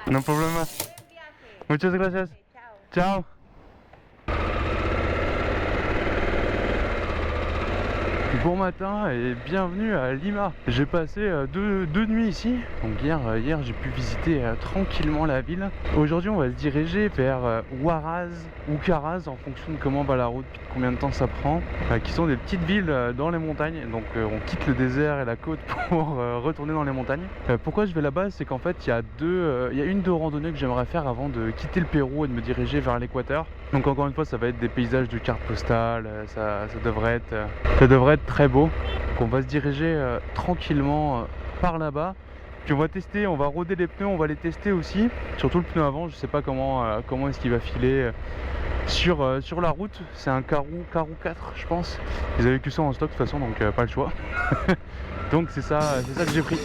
No problema. Muchas gracias. Ciao. Bon matin et bienvenue à Lima. J'ai passé deux nuits ici. Donc hier j'ai pu visiter tranquillement la ville. Aujourd'hui on va se diriger vers Huaraz ou Caraz en fonction de comment va la route, puis de combien de temps ça prend. Qui sont des petites villes dans les montagnes. Donc on quitte le désert et la côte pour retourner dans les montagnes. Pourquoi je vais là-bas, c'est qu'en fait il y a une de randonnées que j'aimerais faire avant de quitter le Pérou et de me diriger vers l'équateur. Donc encore une fois ça va être des paysages de carte postale, ça devrait être très beau. Donc on va se diriger tranquillement par là-bas. Puis on va tester, on va roder les pneus, on va les tester aussi. Surtout le pneu avant, je sais pas comment est-ce qu'il va filer sur la route. C'est un Karoo 4 je pense. Ils avaient que ça en stock de toute façon, donc pas le choix. Donc c'est ça que j'ai pris.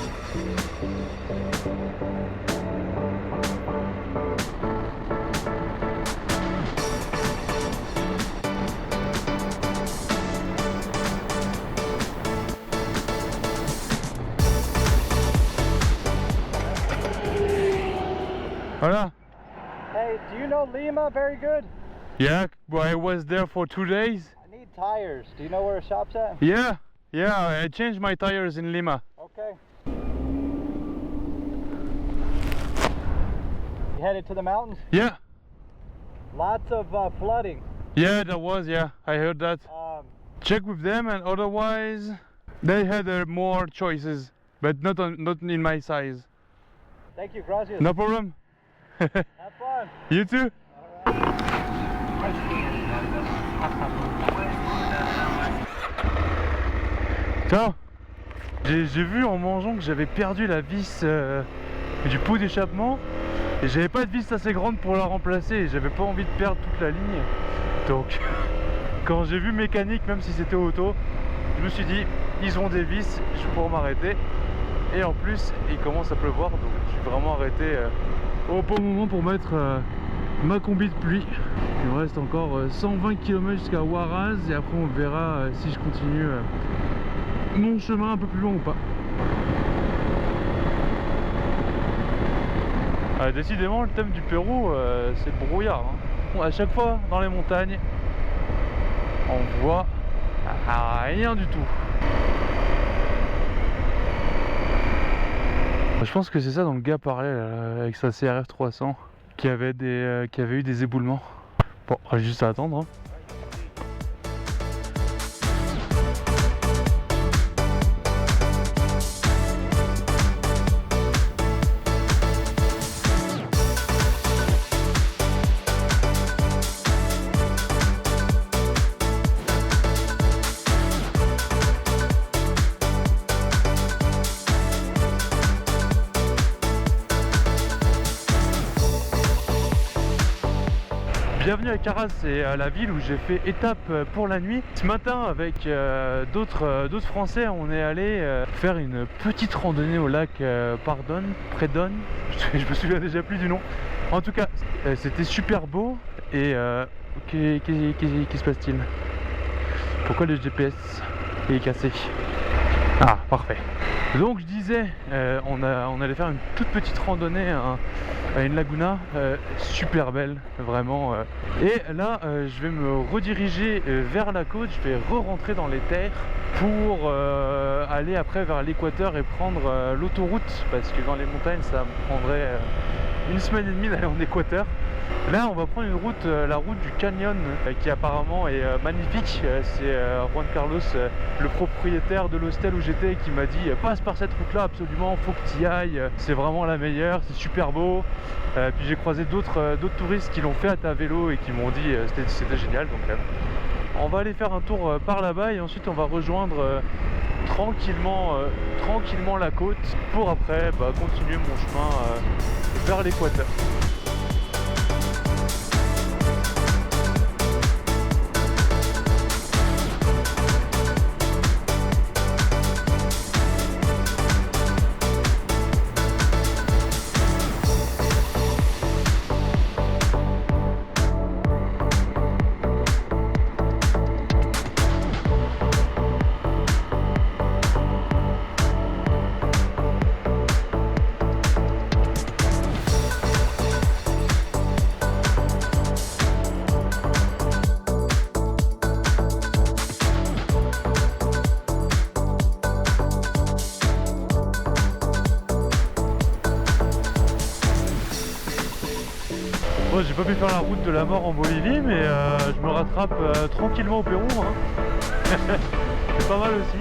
Voilà. Hey, do you know Lima very good? Yeah, well, I was there for 2 days. I need tires. Do you know where a shop's at? Yeah, I changed my tires in Lima. Okay. You headed to the mountains? Yeah, Lots of flooding. yeah, I heard that. Check with them, and otherwise they had more choices, but not in my size. Thank you, gracias. No problem. Have fun. You too. Ciao. J'ai vu en mangeant que j'avais perdu la vis du pot d'échappement et j'avais pas de vis assez grande pour la remplacer et j'avais pas envie de perdre toute la ligne. Donc quand j'ai vu mécanique, même si c'était auto, je me suis dit ils ont des vis, je vais pouvoir m'arrêter. Et en plus il commence à pleuvoir, donc je suis vraiment arrêté au bon moment pour mettre ma combi de pluie. Il me reste encore 120 km jusqu'à Huaraz et après on verra si je continue mon chemin un peu plus loin ou pas. Décidément le thème du Pérou c'est le brouillard, hein. Bon, à chaque fois dans les montagnes on voit rien du tout. Je pense que c'est ça dont le gars parlait avec sa CRF 300 qui avait eu des éboulements. Bon, on va juste à attendre, hein. Bienvenue à Caraz, c'est la ville où j'ai fait étape pour la nuit. Ce matin avec d'autres Français, on est allé faire une petite randonnée au lac Predone, je me souviens déjà plus du nom. En tout cas, c'était super beau et qui se passe-t-il? Pourquoi le GPS est cassé? Ah, parfait. Donc je disais, on allait faire une toute petite randonnée à une laguna super belle, vraiment. Et là, je vais me rediriger vers la côte, je vais re-rentrer dans les terres pour aller après vers l'équateur et prendre l'autoroute, parce que dans les montagnes, ça me prendrait une semaine et demie d'aller en équateur. Là on va prendre une route, la route du canyon qui apparemment est magnifique. C'est Juan Carlos, le propriétaire de l'hostel où j'étais, qui m'a dit passe par cette route là absolument, faut que tu y ailles, c'est vraiment la meilleure, c'est super beau. Puis j'ai croisé d'autres touristes qui l'ont fait à vélo et qui m'ont dit c'était génial. Donc on va aller faire un tour par là-bas et ensuite on va rejoindre tranquillement la côte pour après continuer mon chemin vers l'équateur. Bon, j'ai pas pu faire la route de la mort en Bolivie, mais je me rattrape tranquillement au Pérou, hein. C'est pas mal aussi.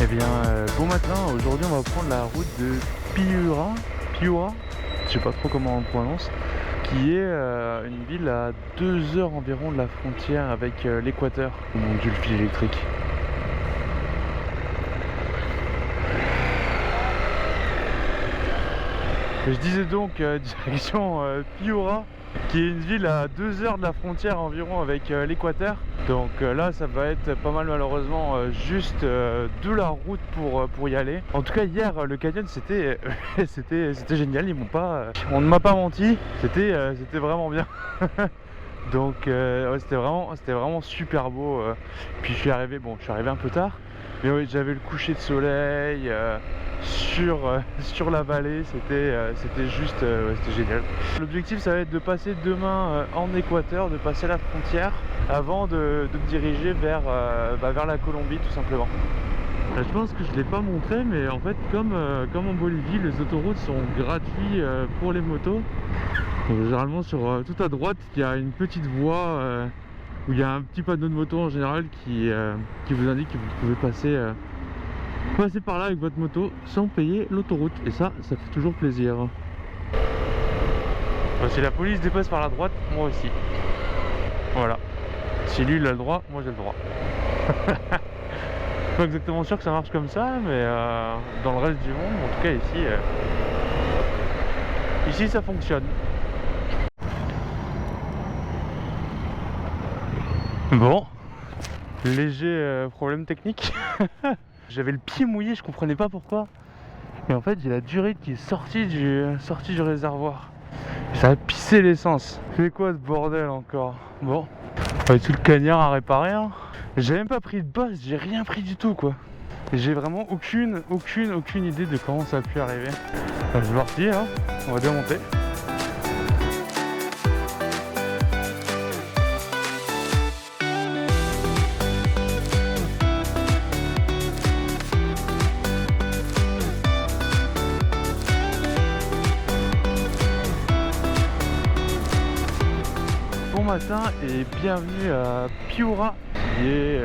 Eh bien, bon matin, aujourd'hui on va prendre la route de Piura, je sais pas trop comment on prononce, qui est une ville à 2 heures environ de la frontière avec l'Équateur. Oh mon dieu, le fil électrique. Je disais donc direction Piura, qui est une ville à 2 heures de la frontière environ avec l'Équateur. Donc là ça va être pas mal malheureusement juste de la route pour y aller. En tout cas hier le canyon c'était c'était génial, on ne m'a pas menti, c'était vraiment bien. Donc ouais, c'était vraiment super beau. Puis je suis arrivé un peu tard, mais oui, j'avais le coucher de soleil sur la vallée, c'était juste c'était génial. L'objectif ça va être de passer demain en Équateur, de passer la frontière avant de me diriger vers la Colombie tout simplement. Je pense que je ne l'ai pas montré, mais en fait comme en Bolivie, les autoroutes sont gratuites pour les motos. Donc, généralement sur tout à droite il y a une petite voie où il y a un petit panneau de moto en général qui vous indique que vous pouvez passer par là avec votre moto sans payer l'autoroute, et ça fait toujours plaisir. Si la police dépasse par la droite, moi aussi. Voilà. Si lui il a le droit, moi j'ai le droit. Pas exactement sûr que ça marche comme ça, mais dans le reste du monde, en tout cas ici ça fonctionne. Bon, léger problème technique. J'avais le pied mouillé, je comprenais pas pourquoi. Et en fait j'ai la durite qui est sortie du réservoir. Ça a pissé l'essence. C'est quoi ce bordel encore? Bon, avec tout le cagnard à réparer, hein. J'ai même pas pris de bosse, j'ai rien pris du tout quoi. J'ai vraiment aucune idée de comment ça a pu arriver. C'est parti, hein. On va démonter. Bon matin et bienvenue à Piura, qui est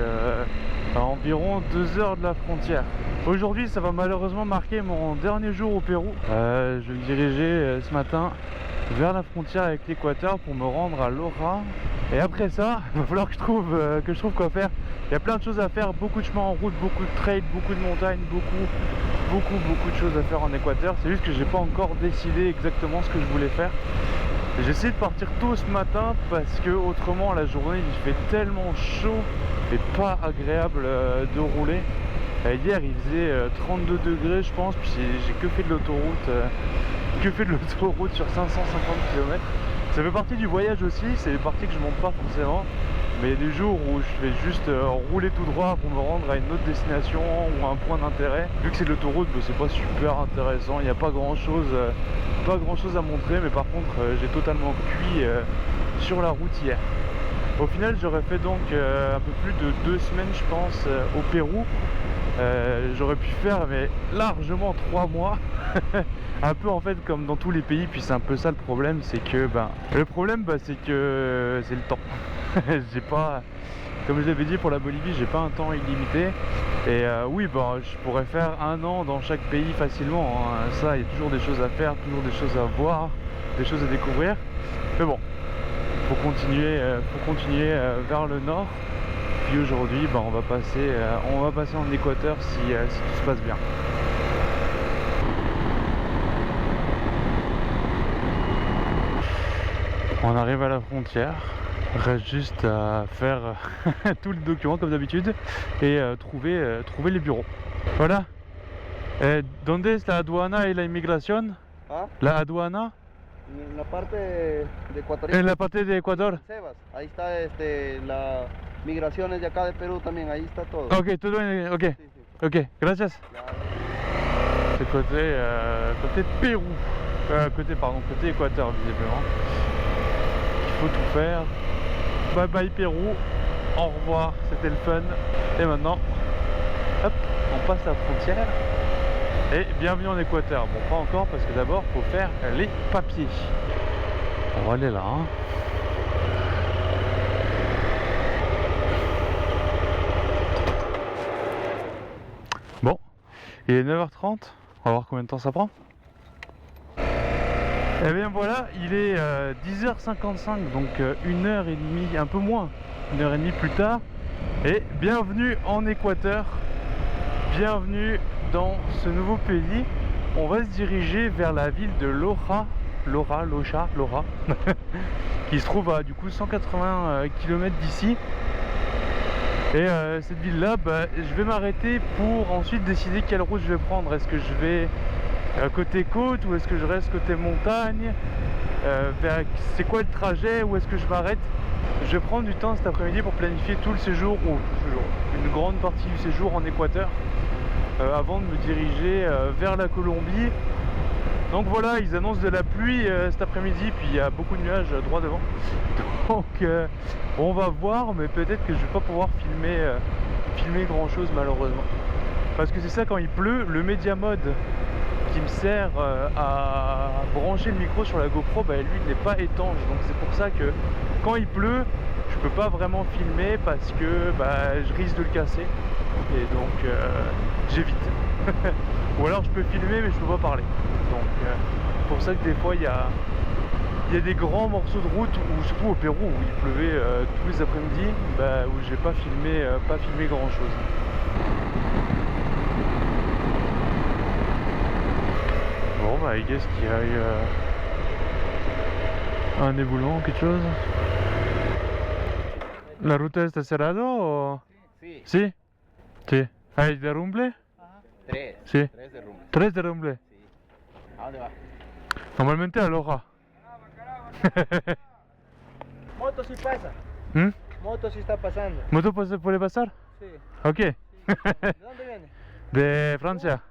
à environ 2 heures de la frontière. Aujourd'hui ça va malheureusement marquer mon dernier jour au Pérou. Je vais me diriger ce matin vers la frontière avec l'Équateur pour me rendre à Loja. Et après ça, il va falloir que je trouve quoi faire. Il y a plein de choses à faire, beaucoup de chemins en route, beaucoup de trails, beaucoup de montagnes, beaucoup de choses à faire en Équateur. C'est juste que j'ai pas encore décidé exactement ce que je voulais faire. J'ai essayé de partir tôt ce matin parce que autrement la journée il fait tellement chaud et pas agréable de rouler. Hier il faisait 32 degrés je pense, puis j'ai que fait de l'autoroute sur 550 km. Ça fait partie du voyage aussi, c'est des parties que je monte pas forcément. Mais il y a des jours où je vais juste rouler tout droit pour me rendre à une autre destination ou à un point d'intérêt. Vu que c'est de l'autoroute, c'est pas super intéressant, il n'y a pas grand chose à montrer, mais par contre j'ai totalement cuit sur la route hier. Au final j'aurais fait donc un peu plus de 2 semaines je pense au Pérou. J'aurais pu faire mais largement 3 mois. Un peu en fait comme dans tous les pays, puis c'est un peu ça le problème, c'est que c'est le temps. J'ai pas, comme je l'avais dit pour la Bolivie, j'ai pas un temps illimité. Et oui, je pourrais faire 1 an dans chaque pays facilement, hein. Ça, il y a toujours des choses à faire, toujours des choses à voir, des choses à découvrir. Mais bon, faut continuer vers le nord. Puis aujourd'hui, on va passer en Équateur si tout se passe bien. On arrive à la frontière, reste juste à faire tous les documents comme d'habitude et trouver les bureaux. Voilà. ¿Dónde es la aduana y la inmigración? ¿Ah? La aduana En la parte de Ecuador. en la parte de Ecuador. Sebas, ahí está la migraciones de acá de Perú también, ahí está todo. Ok, tout bien, ok, Sí, sí. ok, gracias. Ya. C'est côté Pérou, côté Équateur visiblement. Il faut tout faire. Bye bye Pérou, au revoir, c'était le fun. Et maintenant, hop, on passe la frontière. Et bienvenue en Équateur. Bon, pas encore parce que d'abord, il faut faire les papiers. On va aller là. Hein. Bon, il est 9h30. On va voir combien de temps ça prend. Et bien voilà, il est 10h55, donc 1h30, un peu moins, 1h30 plus tard. Et bienvenue en Équateur. Bienvenue dans ce nouveau pays. On va se diriger vers la ville de Loja, qui se trouve à du coup 180 km d'ici. Et cette ville là, je vais m'arrêter pour ensuite décider quelle route je vais prendre. Est-ce que je vais côté côte ou est-ce que je reste côté montagne, c'est quoi le trajet, ou est-ce que je m'arrête? Je vais prendre du temps cet après-midi pour planifier tout le séjour, ou une grande partie du séjour en Équateur, avant de me diriger vers la Colombie. Donc voilà, ils annoncent de la pluie cet après-midi, puis il y a beaucoup de nuages droit devant. Donc on va voir, mais peut-être que je vais pas pouvoir filmer grand chose malheureusement. Parce que c'est ça, quand il pleut, le Media Mode qui me sert à brancher le micro sur la GoPro, lui il n'est pas étanche. Donc c'est pour ça que quand il pleut, je peux pas vraiment filmer parce que je risque de le casser. Et donc j'évite. Ou alors je peux filmer mais je peux pas parler. Donc c'est pour ça que des fois il y a des grands morceaux de route, ou surtout au Pérou où il pleuvait tous les après-midi, où j'ai pas filmé grand chose. Bon I guess qu'il y a eu un éboulement ou quelque chose. La ruta está cerrada o... Sí. ¿Sí? Sí. ¿Hay derrumbe? Tres. Sí. Tres derrumbes. 3 derrumbe. Sí. ¿A dónde va? Normalmente a Loja. Moto sí pasa. ¿Mm? Moto sí está pasando. ¿Moto puede pasar? Sí. Ok. ¿De dónde viene? De Francia.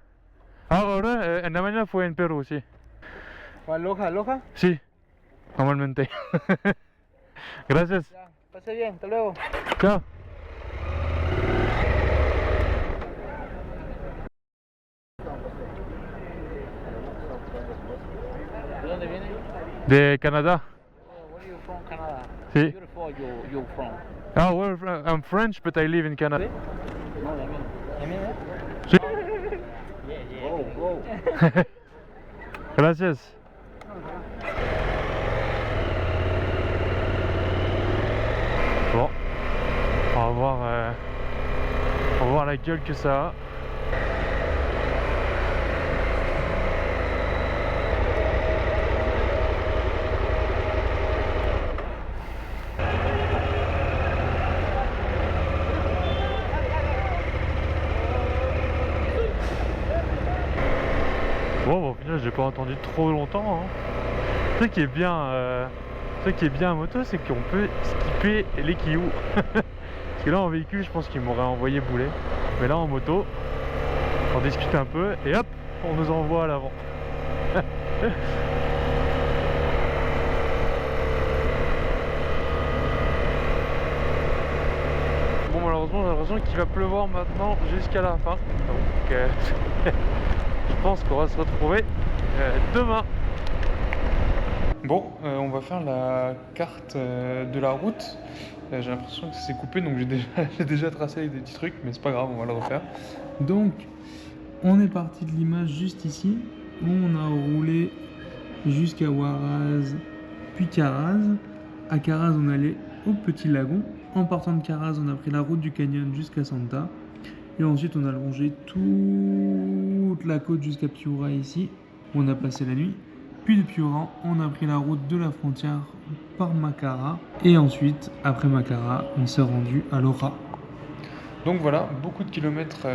Ahora, en la mañana fue en Perú, sí. ¿O a Loja? ¿Loja? Sí. Normalmente. Gracias. Ya, pase bien, hasta luego. Chao. ¿De dónde viene? De Canadá. Where are you from, Canada? Sí. Beautiful you from. Ah, well, I'm French, but I live in Canada. No, Yamin, eh? Sí. Go, go. Gracias. Bon, on va voir la gueule que ça a. Bon, au final, j'ai pas entendu trop longtemps. Hein. Ce qui est bien, à moto, c'est qu'on peut skipper les Kiyou. Parce que là, en véhicule, je pense qu'ils m'auraient envoyé bouler. Mais là, en moto, on discute un peu et hop, on nous envoie à l'avant. Bon, malheureusement, j'ai l'impression qu'il va pleuvoir maintenant jusqu'à la fin. Donc, je pense qu'on va se retrouver demain. Bon, on va faire la carte de la route. J'ai l'impression que c'est coupé, donc j'ai déjà tracé avec des petits trucs, mais c'est pas grave, on va le refaire. Donc, on est parti de l'image juste ici. On a roulé jusqu'à Huaraz, puis Caraz. À Caraz, on allait au Petit Lagon. En partant de Caraz, on a pris la route du canyon jusqu'à Santa. Et ensuite, on a longé toute la côte jusqu'à Piura ici, où on a passé la nuit. Puis de Piura, on a pris la route de la frontière par Macara. Et ensuite, après Macara, on s'est rendu à Loja. Donc voilà, beaucoup de kilomètres,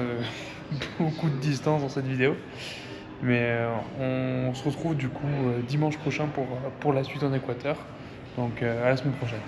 beaucoup de distance dans cette vidéo. Mais on se retrouve du coup dimanche prochain pour la suite en Équateur. Donc à la semaine prochaine.